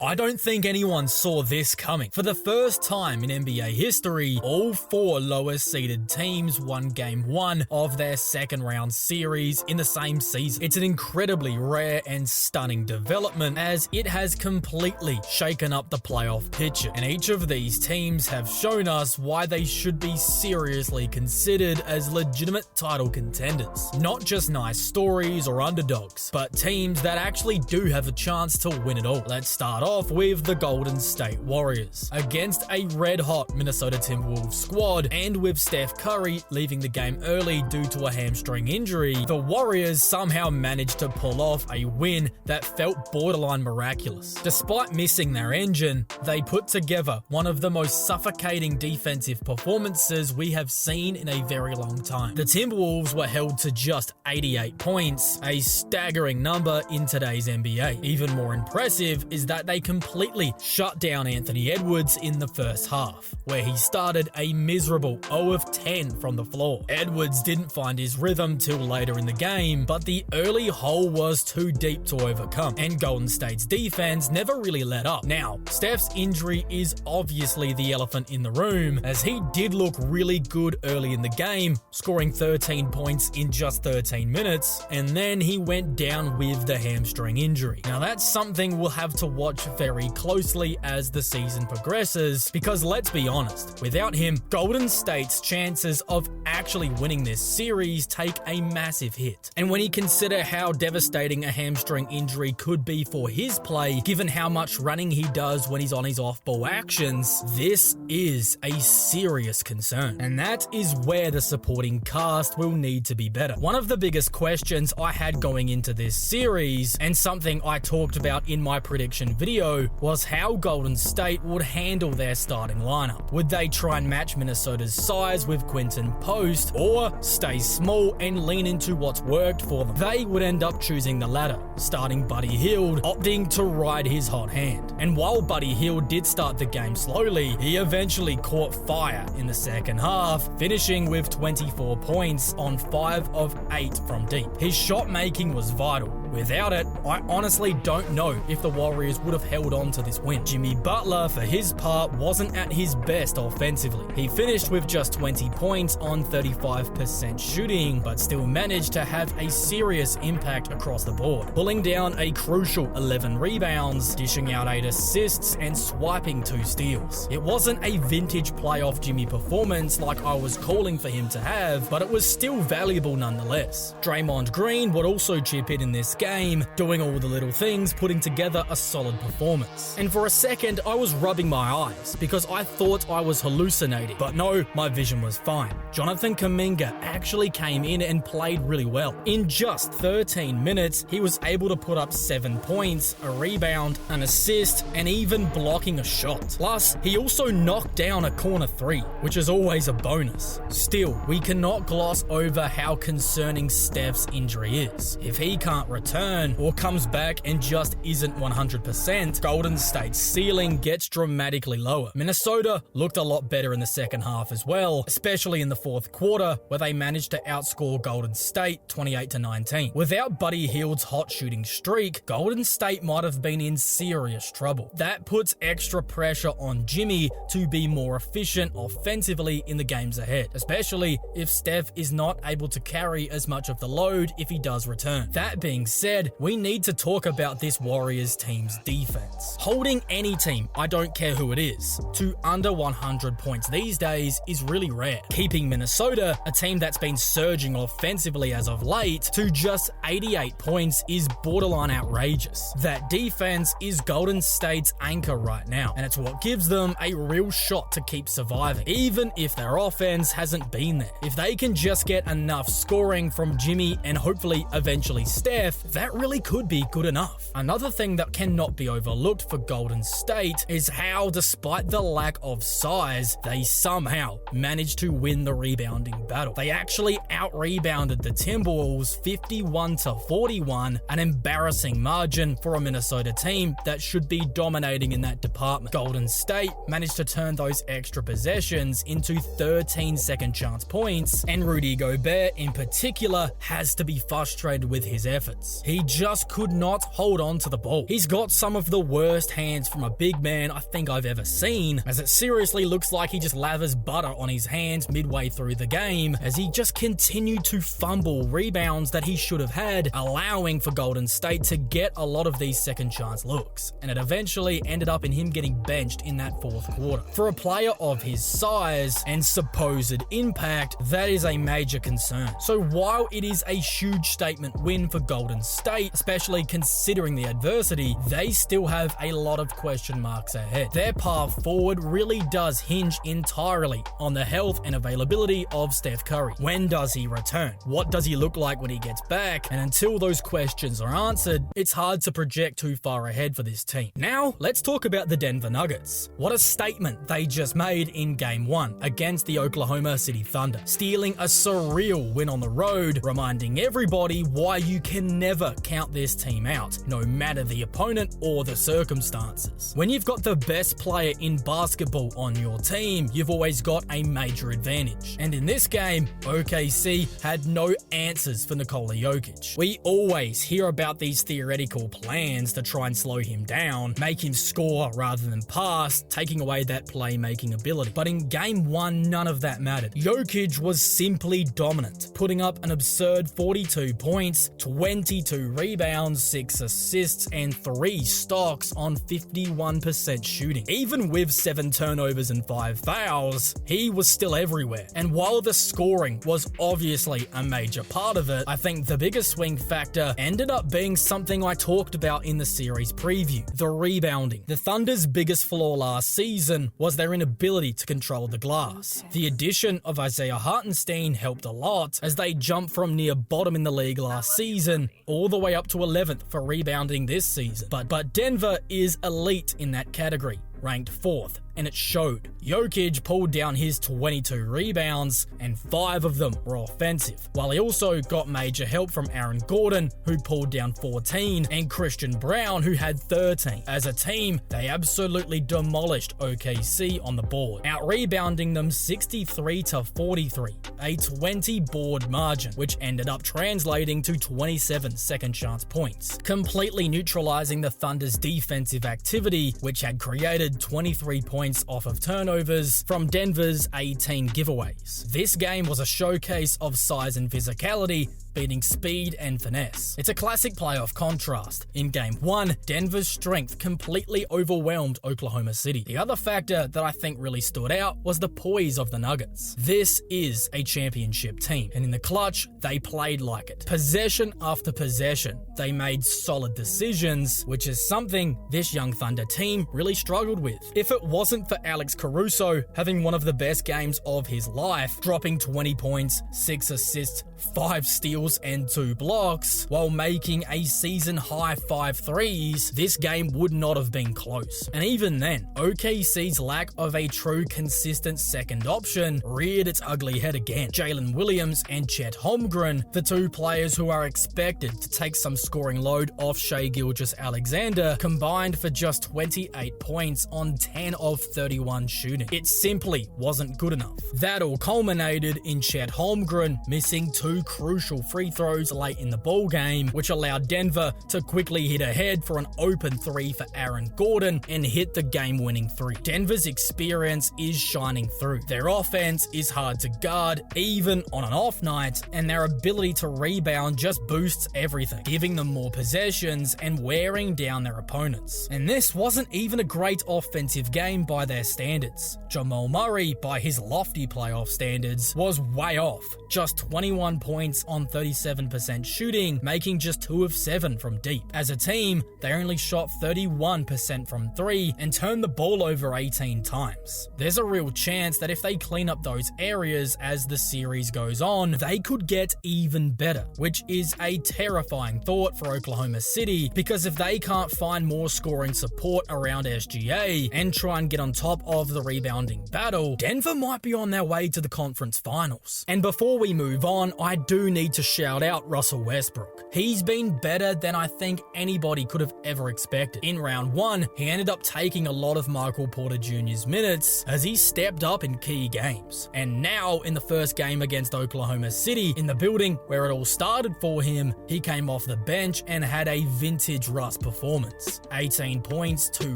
I don't think anyone saw this coming. For the first time in NBA history, all 4 lowest seeded teams won Game 1 of their second round series in the same season. It's an incredibly rare and stunning development as it has completely shaken up the playoff picture. And each of these teams have shown us why they should be seriously considered as legitimate title contenders. Not just nice stories or underdogs, but teams that actually do have a chance to win it all. Let's start off with the Golden State Warriors. Against a red-hot Minnesota Timberwolves squad, and with Steph Curry leaving the game early due to a hamstring injury, the Warriors somehow managed to pull off a win that felt borderline miraculous. Despite missing their engine, they put together one of the most suffocating defensive performances we have seen in a very long time. The Timberwolves were held to just 88 points, a staggering number in today's NBA. Even more impressive is that they completely shut down Anthony Edwards in the first half, where he started a miserable 0 of 10 from the floor. Edwards didn't find his rhythm till later in the game, but the early hole was too deep to overcome, and Golden State's defense never really let up. Now, Steph's injury is obviously the elephant in the room, as he did look really good early in the game, scoring 13 points in just 13 minutes, and then he went down with the hamstring injury. Now that's something we'll have to watch very closely as the season progresses, because let's be honest, without him, Golden State's chances of actually winning this series take a massive hit. And when you consider how devastating a hamstring injury could be for his play, given how much running he does when he's on his off-ball actions, this is a serious concern. And that is where the supporting cast will need to be better. One of the biggest questions I had going into this series, and something I talked about in my prediction video, was how Golden State would handle their starting lineup. Would they try and match Minnesota's size with Quinton Post, or stay small and lean into what's worked for them? They would end up choosing the latter, starting Buddy Hield, opting to ride his hot hand. And while Buddy Hield did start the game slowly, he eventually caught fire in the second half, finishing with 24 points on 5 of 8 from deep. His shot making was vital. Without it, I honestly don't know if the Warriors would have held on to this win. Jimmy Butler, for his part, wasn't at his best offensively. He finished with just 20 points on 35% shooting, but still managed to have a serious impact across the board, pulling down a crucial 11 rebounds, dishing out 8 assists, and swiping 2 steals. It wasn't a vintage playoff Jimmy performance like I was calling for him to have, but it was still valuable nonetheless. Draymond Green would also chip in this game, doing all the little things, putting together a solid performance. And for a second, I was rubbing my eyes because I thought I was hallucinating, but no, my vision was fine. Jonathan Kuminga actually came in and played really well. In just 13 minutes, he was able to put up 7 points, a rebound, an assist, and even blocking a shot. Plus, he also knocked down a corner 3, which is always a bonus. Still, we cannot gloss over how concerning Steph's injury is. If he can't return or comes back and just isn't 100%, Golden State's ceiling gets dramatically lower. Minnesota looked a lot better in the second half as well, especially in the fourth quarter, where they managed to outscore Golden State 28-19. Without Buddy Hield's hot shooting streak, Golden State might have been in serious trouble. That puts extra pressure on Jimmy to be more efficient offensively in the games ahead, especially if Steph is not able to carry as much of the load if he does return. That being said, we need to talk about this Warriors team's defense. Holding any team, I don't care who it is, to under 100 points these days is really rare. Keeping Minnesota, a team that's been surging offensively as of late, to just 88 points is borderline outrageous. That defense is Golden State's anchor right now, and it's what gives them a real shot to keep surviving, even if their offense hasn't been there. If they can just get enough scoring from Jimmy and hopefully eventually Steph, that really could be good enough. Another thing that cannot be overlooked for Golden State is how, despite the lack of size, they somehow managed to win the rebounding battle. They actually out-rebounded the Timberwolves 51-41, an embarrassing margin for a Minnesota team that should be dominating in that department. Golden State managed to turn those extra possessions into 13 second chance points, and Rudy Gobert in particular has to be frustrated with his efforts. is. He just could not hold on to the ball. He's got some of the worst hands from a big man I think I've ever seen, as it seriously looks like he just lathers butter on his hands midway through the game, as he just continued to fumble rebounds that he should have had, allowing for Golden State to get a lot of these second chance looks, and it eventually ended up in him getting benched in that fourth quarter. For a player of his size and supposed impact, that is a major concern. So while it is a huge statement win for Golden State, especially considering the adversity, they still have a lot of question marks ahead. Their path forward really does hinge entirely on the health and availability of Steph Curry. When does he return? What does he look like when he gets back? And until those questions are answered, it's hard to project too far ahead for this team. Now, let's talk about the Denver Nuggets. What a statement they just made in Game 1 against the Oklahoma City Thunder, stealing a surreal win on the road, reminding everybody why you can never count this team out, no matter the opponent or the circumstances. When you've got the best player in basketball on your team, you've always got a major advantage. And in this game, OKC had no answers for Nikola Jokic. We always hear about these theoretical plans to try and slow him down, make him score rather than pass, taking away that playmaking ability. But in Game 1, none of that mattered. Jokic was simply dominant, putting up an absurd 42 points, 22 rebounds, 6 assists, and 3 stocks on 51% shooting. Even with 7 turnovers and 5 fouls, he was still everywhere. And while the scoring was obviously a major part of it, I think the biggest swing factor ended up being something I talked about in the series preview: the rebounding. The Thunder's biggest flaw last season was their inability to control the glass. The addition of Isaiah Hartenstein helped a lot, as they jumped from near bottom in the league last season all the way up to 11th for rebounding this season. But Denver is elite in that category, ranked 4th, and it showed. Jokic pulled down his 22 rebounds, and 5 of them were offensive, while he also got major help from Aaron Gordon, who pulled down 14, and Christian Brown, who had 13. As a team, they absolutely demolished OKC on the board, out-rebounding them 63-43, a 20-board margin, which ended up translating to 27 second-chance points, completely neutralizing the Thunder's defensive activity, which had created 23 points off of turnovers from Denver's 18 giveaways. This game was a showcase of size and physicality, beating speed and finesse. It's a classic playoff contrast. In Game 1, Denver's strength completely overwhelmed Oklahoma City. The other factor that I think really stood out was the poise of the Nuggets. This is a championship team, and in the clutch, they played like it. Possession after possession, they made solid decisions, which is something this young Thunder team really struggled with. If it wasn't for Alex Caruso having one of the best games of his life, dropping 20 points, 6 assists, 5 steals, and 2 blocks, while making a season-high 5 threes, this game would not have been close. And even then, OKC's lack of a true consistent second option reared its ugly head again. Jalen Williams and Chet Holmgren, the 2 players who are expected to take some scoring load off Shai Gilgeous-Alexander, combined for just 28 points on 10 of 31 shooting. It simply wasn't good enough. That all culminated in Chet Holmgren missing 2 crucial free throws late in the ball game, which allowed Denver to quickly hit ahead for an open 3 for Aaron Gordon and hit the game-winning 3. Denver's experience is shining through. Their offense is hard to guard, even on an off night, and their ability to rebound just boosts everything, giving them more possessions and wearing down their opponents. And this wasn't even a great offensive game by their standards. Jamal Murray, by his lofty playoff standards, was way off, just 21 points on 37% shooting, making just 2 of 7 from deep. As a team, they only shot 31% from 3 and turned the ball over 18 times. There's a real chance that if they clean up those areas as the series goes on, they could get even better, which is a terrifying thought for Oklahoma City, because if they can't find more scoring support around SGA and try and get on top of the rebounding battle, Denver might be on their way to the conference finals. And before we move on, I do need to shout out Russell Westbrook. He's been better than I think anybody could have ever expected. In round 1, he ended up taking a lot of Michael Porter Jr.'s minutes as he stepped up in key games. And now, in the first game against Oklahoma City, in the building where it all started for him, he came off the bench and had a vintage Russ performance. 18 points, 2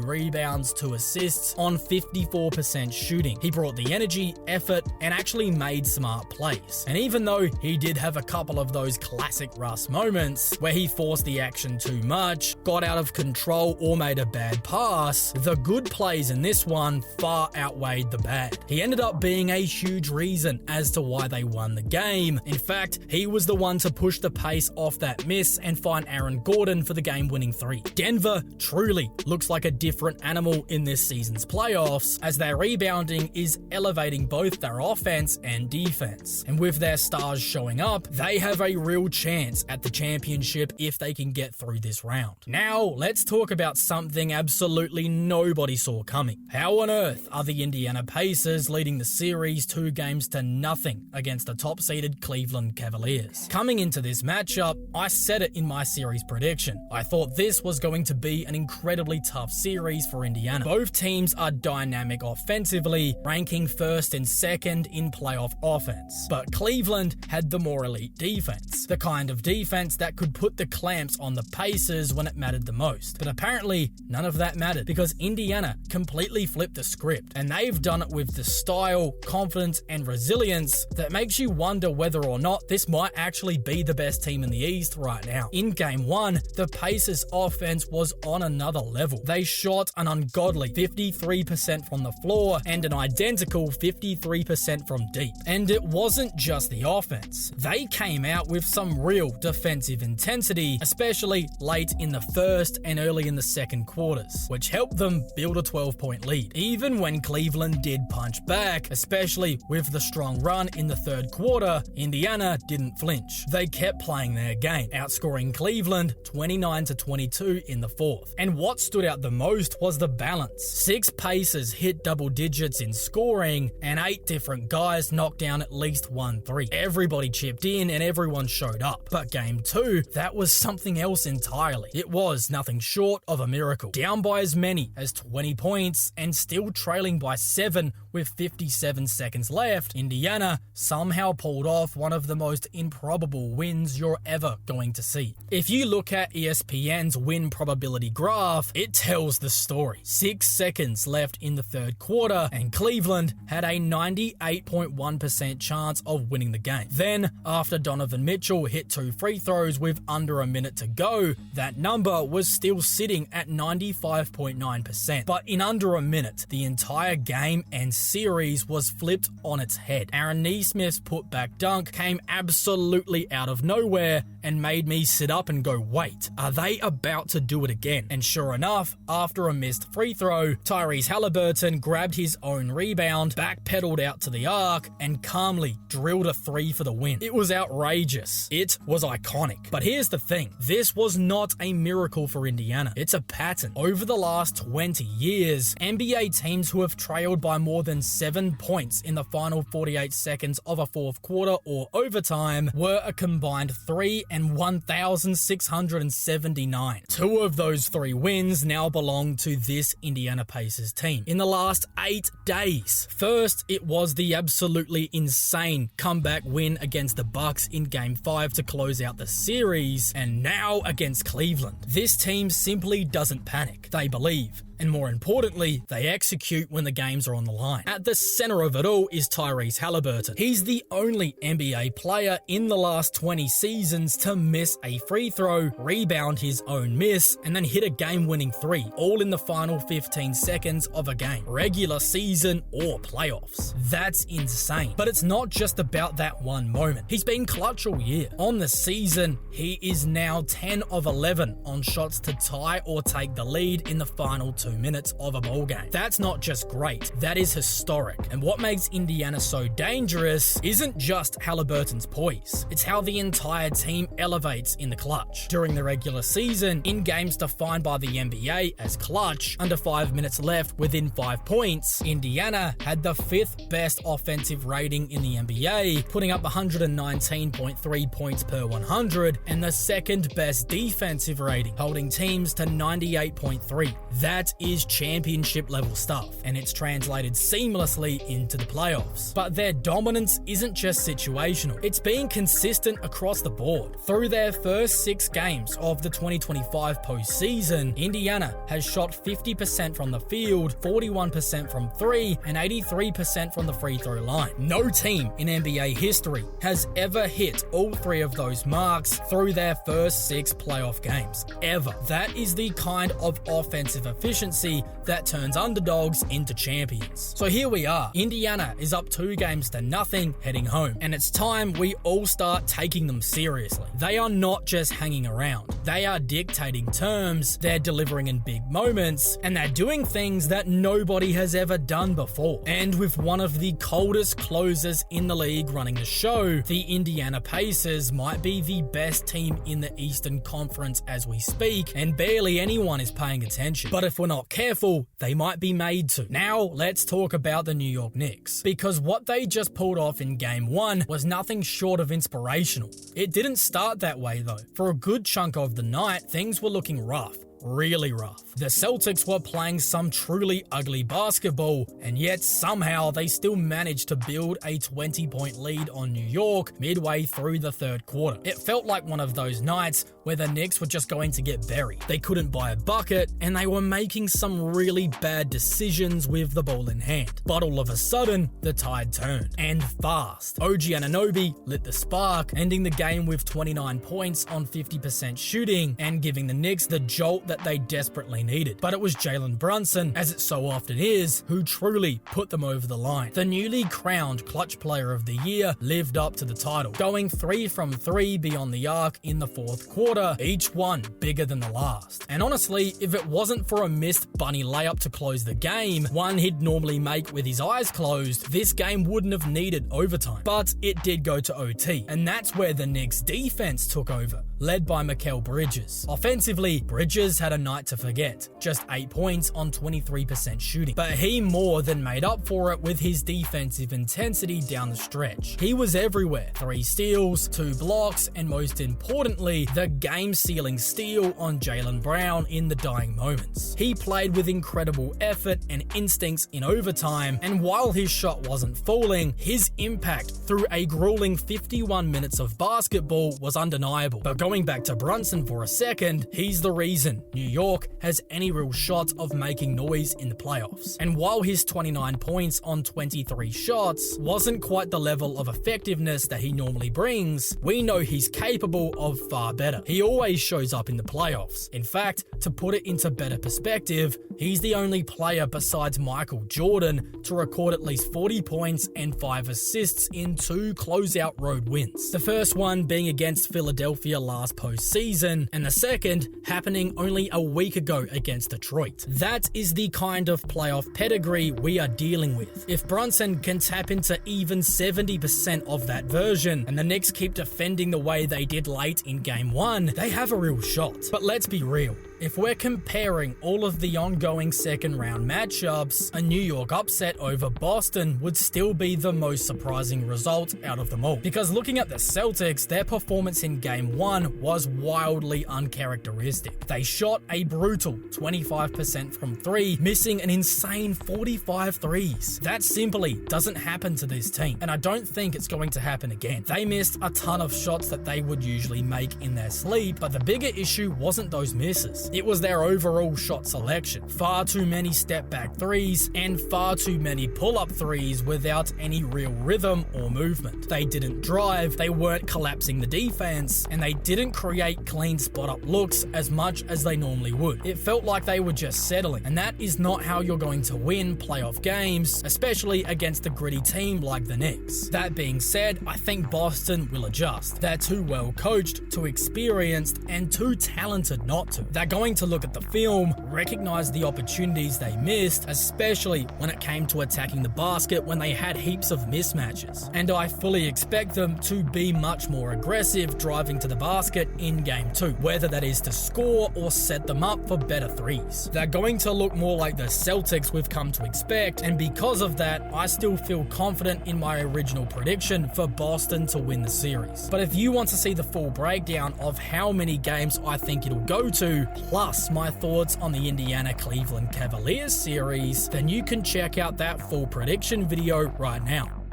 rebounds, 2 assists on 54% shooting. He brought the energy, effort, and actually made smart plays. And even though he did have a couple of those classic Russ moments where he forced the action too much, got out of control, or made a bad pass, the good plays in this one far outweighed the bad. He ended up being a huge reason as to why they won the game. In fact, he was the one to push the pace off that miss and find Aaron Gordon for the game-winning 3. Denver truly looks like a different animal in this season's playoffs, as their rebounding is elevating both their offense and defense. And with their stars showing up, they have a real chance at the championship if they can get through this round. Now, let's talk about something absolutely nobody saw coming. How on earth are the Indiana Pacers leading the series 2-0 against the top-seeded Cleveland Cavaliers? Coming into this matchup, I said it in my series prediction. I thought this was going to be an incredibly tough series for Indiana. Both teams are dynamic offensively, ranking first and second in playoff offense. But Cleveland had the more elite defense, the kind of defense that could put the clamps on the Pacers when it mattered the most. But apparently, none of that mattered because Indiana completely flipped the script, and they've done it with the style, confidence, and resilience that makes you wonder whether or not this might actually be the best team in the East right now. In Game 1, the Pacers' offense was on another level. They shot an ungodly 53% from the floor and an identical 53% from deep. And it wasn't just the offense. They came out with some real defensive intensity, especially late in the first and early in the second quarters, which helped them build a 12-point lead. Even when Cleveland did punch back, especially with the strong run in the third quarter, Indiana didn't flinch. They kept playing their game, outscoring Cleveland 29-22 in the fourth. And what stood out the most was the balance. 6 Pacers hit double digits in scoring, and 8 different guys knocked down at least 1 3. Everybody chipped in and everyone showed up. But Game 2, that was something else entirely. It was nothing short of a miracle. Down by as many as 20 points and still trailing by 7 with 57 seconds left, Indiana somehow pulled off one of the most improbable wins you're ever going to see. If you look at ESPN's win probability graph, it tells the story. 6 seconds left in the third quarter, and Cleveland had a 98.1% chance of winning the game. Then, after Donovan Mitchell hit 2 free throws with under a minute to go, that number was still sitting at 95.9%. But in under a minute, the entire game and series was flipped on its head. Aaron Nesmith's put-back dunk came absolutely out of nowhere and made me sit up and go, wait, are they about to do it again? And sure enough, after a missed free throw, Tyrese Halliburton grabbed his own rebound, backpedaled out to the arc, and calmly drilled a 3 for the win. It was outrageous. It was iconic. But here's the thing, this was not a miracle for Indiana. It's a pattern. Over the last 20 years, NBA teams who have trailed by more than 7 points in the final 48 seconds of a fourth quarter or overtime were a combined 3 and 1,679. 2 of those 3 wins now belong to this Indiana Pacers team. In the last 8 days, first it was the absolutely insane comeback win against the Bucks in Game 5 to close out the series, and now against Cleveland. This team simply doesn't panic. They believe. And more importantly, they execute when the games are on the line. At the center of it all is Tyrese Halliburton. He's the only NBA player in the last 20 seasons to miss a free throw, rebound his own miss, and then hit a game-winning 3, all in the final 15 seconds of a game, regular season or playoffs. That's insane. But it's not just about that one moment. He's been clutch all year. On the season, he is now 10 of 11 on shots to tie or take the lead in the final 2 minutes of a ball game. That's not just great, that is historic. And what makes Indiana so dangerous isn't just Halliburton's poise, it's how the entire team elevates in the clutch. During the regular season, in games defined by the NBA as clutch, under 5 minutes left within 5 points, Indiana had the 5th best offensive rating in the NBA, putting up 119.3 points per 100, and the 2nd best defensive rating, holding teams to 98.3. That is championship level stuff, and it's translated seamlessly into the playoffs. But their dominance isn't just situational, it's being consistent across the board. Through their first 6 games of the 2025 postseason, Indiana has shot 50% from the field, 41% from 3, and 83% from the free throw line. No team in NBA history has ever hit all 3 of those marks through their first 6 playoff games, ever. That is the kind of offensive efficiency that turns underdogs into champions. So here we are. Indiana is up 2 games to nothing heading home, and it's time we all start taking them seriously. They are not just hanging around. They are dictating terms, they're delivering in big moments, and they're doing things that nobody has ever done before. And with one of the coldest closers in the league running the show, the Indiana Pacers might be the best team in the Eastern Conference as we speak, and barely anyone is paying attention. But if we're not careful, they might be made to. Now, let's talk about the New York Knicks, because what they just pulled off in Game 1 was nothing short of inspirational. It didn't start that way though. For a good chunk of the night, things were looking rough. Really rough. The Celtics were playing some truly ugly basketball, and yet somehow they still managed to build a 20-point lead on New York midway through the 3rd quarter. It felt like one of those nights where the Knicks were just going to get buried. They couldn't buy a bucket, and they were making some really bad decisions with the ball in hand. But all of a sudden, the tide turned, and fast. OG Anunoby lit the spark, ending the game with 29 points on 50% shooting, and giving the Knicks the jolt that they desperately needed. But it was Jalen Brunson, as it so often is, who truly put them over the line. The newly crowned Clutch Player of the Year lived up to the title, going 3 from 3 beyond the arc in the 4th quarter, each one bigger than the last. And honestly, if it wasn't for a missed bunny layup to close the game, one he'd normally make with his eyes closed, this game wouldn't have needed overtime. But it did go to OT, and that's where the Knicks defense took over, led by Mikal Bridges. Offensively, Bridges had a night to forget, just 8 points on 23% shooting. But he more than made up for it with his defensive intensity down the stretch. He was everywhere, 3 steals, 2 blocks, and most importantly, the game-sealing steal on Jaylen Brown in the dying moments. He played with incredible effort and instincts in overtime, and while his shot wasn't falling, his impact through a grueling 51 minutes of basketball was undeniable. But going back to Brunson for a second, he's the reason New York has any real shot of making noise in the playoffs. And while his 29 points on 23 shots wasn't quite the level of effectiveness that he normally brings, we know he's capable of far better. He always shows up in the playoffs. In fact, to put it into better perspective, he's the only player besides Michael Jordan to record at least 40 points and 5 assists in 2 closeout road wins. The first one being against Philadelphia last postseason, and the second happening only a week ago against Detroit. That is the kind of playoff pedigree we are dealing with. If Brunson can tap into even 70% of that version, and the Knicks keep defending the way they did late in Game 1, they have a real shot. But let's be real. If we're comparing all of the ongoing second round matchups, a New York upset over Boston would still be the most surprising result out of them all. Because looking at the Celtics, their performance in Game 1 was wildly uncharacteristic. They shot a brutal 25% from 3, missing an insane 45 threes. That simply doesn't happen to this team, and I don't think it's going to happen again. They missed a ton of shots that they would usually make in their sleep, but the bigger issue wasn't those misses. It was their overall shot selection. Far too many step back threes and far too many pull-up threes without any real rhythm or movement. They didn't drive, they weren't collapsing the defense, and they didn't create clean spot-up looks as much as they normally would. It felt like they were just settling, and that is not how you're going to win playoff games, especially against a gritty team like the Knicks. That being said, I think Boston will adjust. They're too well coached, too experienced, and too talented not to. They're going to look at the film, recognize the opportunities they missed, especially when it came to attacking the basket when they had heaps of mismatches. And I fully expect them to be much more aggressive driving to the basket in Game 2, whether that is to score or set them up for better threes. They're going to look more like the Celtics we've come to expect, and because of that, I still feel confident in my original prediction for Boston to win the series. But if you want to see the full breakdown of how many games I think it'll go to, plus my thoughts on the Indiana-Cleveland Cavaliers series, then you can check out that full prediction video right now.